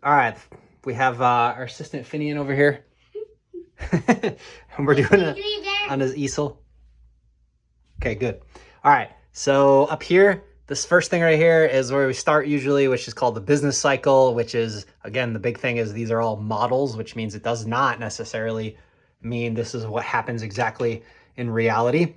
All right, we have our assistant Finian over here. And we're doing it on his easel. Okay, good. All right, so up here, this first thing right here is where we start usually, which is called the business cycle, which is, again, the big thing is these are all models, which means it does not necessarily mean this is what happens exactly in reality.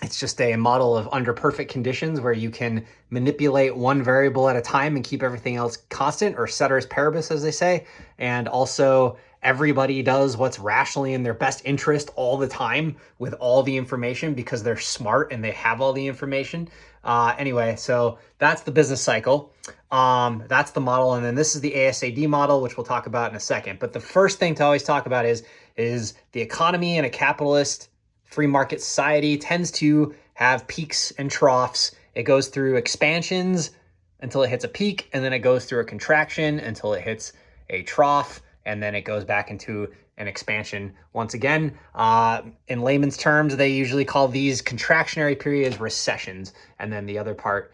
It's just a model of under perfect conditions where you can manipulate one variable at a time and keep everything else constant, or ceteris paribus, as they say. And also everybody does what's rationally in their best interest all the time with all the information because they're smart and they have all the information. Anyway, so that's the business cycle. That's the model. And then this is the ASAD model, which we'll talk about in a second. But the first thing to always talk about is the economy in a capitalist free market society tends to have peaks and troughs. It goes through expansions until it hits a peak, and then it goes through a contraction until it hits a trough, and then it goes back into an expansion once again. In layman's terms, they usually call these contractionary periods recessions, and then the other part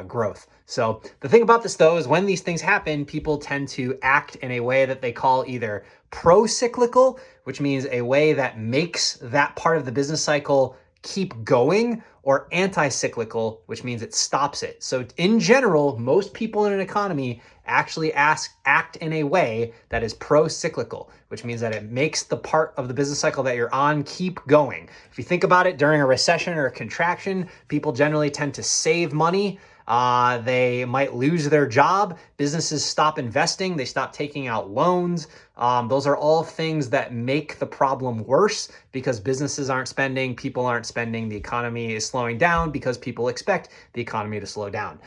growth. So the thing about this, though, is when these things happen, people tend to act in a way that they call either pro-cyclical, which means a way that makes that part of the business cycle keep going, or anti-cyclical, which means it stops it. So in general, most people in an economy actually act in a way that is pro-cyclical, which means that it makes the part of the business cycle that you're on keep going. If you think about it, during a recession or a contraction, people generally tend to save money. They might lose their job. Businesses stop investing. They stop taking out loans. Those are all things that make the problem worse because businesses aren't spending, people aren't spending, the economy is slowing down because people expect the economy to slow down.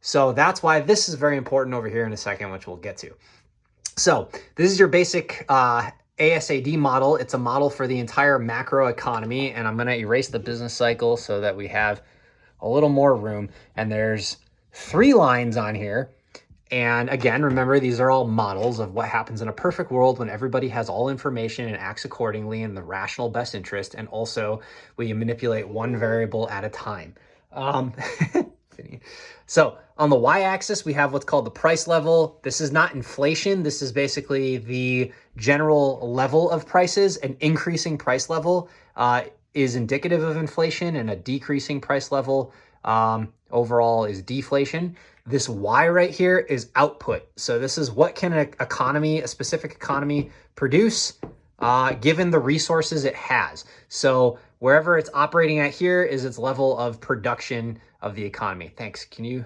So that's why this is very important over here in a second, which we'll get to. So this is your basic ASAD model. It's a model for the entire macro economy, and I'm going to erase the business cycle so that we have a little more room. And there's 3 lines on here. And again, remember, these are all models of what happens in a perfect world when everybody has all information and acts accordingly in the rational best interest. And also when you manipulate one variable at a time. So on the y-axis, we have what's called the price level. This is not inflation. This is basically the general level of prices. An increasing price level is indicative of inflation, and a decreasing price level overall is deflation. This Y right here is output. So this is what can an economy, a specific economy, produce given the resources it has. So wherever it's operating at here is its level of production of the economy. Thanks. Can you?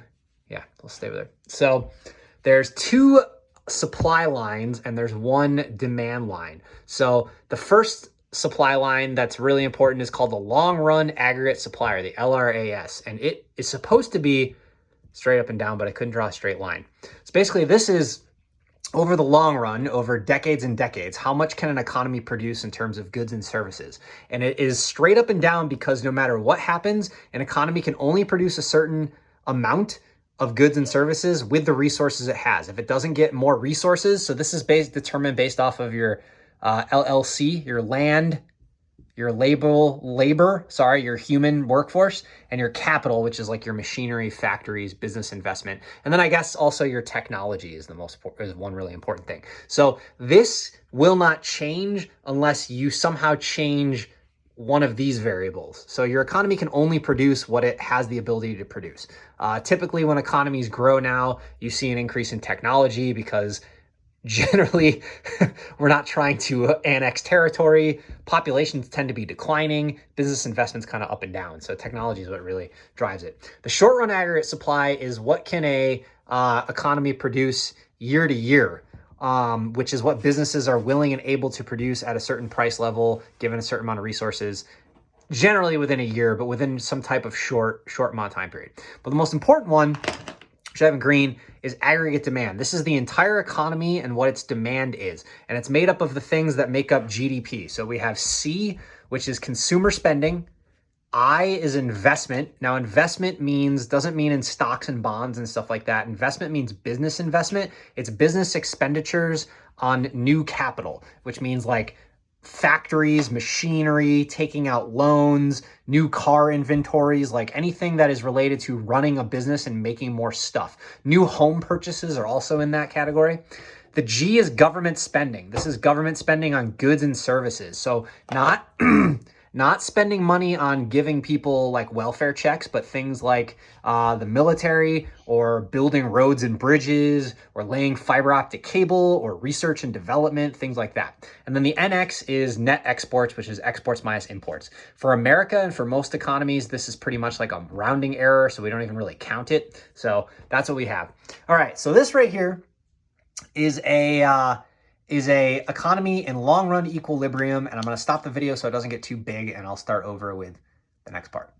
Yeah, we'll stay with it. So there's 2 supply lines and there's 1 demand line. So the first supply line that's really important is called the long run aggregate supply, or the LRAS, and it is supposed to be straight up and down, but I couldn't draw a straight line. So basically this is over the long run, over decades and decades, how much can an economy produce in terms of goods and services? And it is straight up and down because no matter what happens, an economy can only produce a certain amount of goods and services with the resources it has. If it doesn't get more resources, so this is determined based off of your LLC, your land, your your human workforce, and your capital, which is like your machinery, factories, business investment. And then I guess also your technology is one really important thing. So this will not change unless you somehow change one of these variables. So your economy can only produce what it has the ability to produce. Typically when economies grow now, you see an increase in technology because generally, we're not trying to annex territory. Populations tend to be declining. Business investment's kind of up and down. So technology is what really drives it. The short run aggregate supply is what can a economy produce year to year, which is what businesses are willing and able to produce at a certain price level, given a certain amount of resources, generally within a year, but within some type of short amount of time period. But the most important one, which I have in green, is aggregate demand. This is the entire economy and what its demand is. And it's made up of the things that make up GDP. So we have C, which is consumer spending. I is investment. Now investment doesn't mean in stocks and bonds and stuff like that. Investment means business investment. It's business expenditures on new capital, which means like factories, machinery, taking out loans, new car inventories, like anything that is related to running a business and making more stuff. New home purchases are also in that category. The G is government spending. This is government spending on goods and services. So not not spending money on giving people like welfare checks, but things like the military or building roads and bridges or laying fiber optic cable or research and development, things like that. And then the NX is net exports, which is exports minus imports. For America and for most economies, this is pretty much like a rounding error, so we don't even really count it. So that's what we have. All right, so this right here is a economy in long run equilibrium, and I'm going to stop the video so it doesn't get too big, and I'll start over with the next part.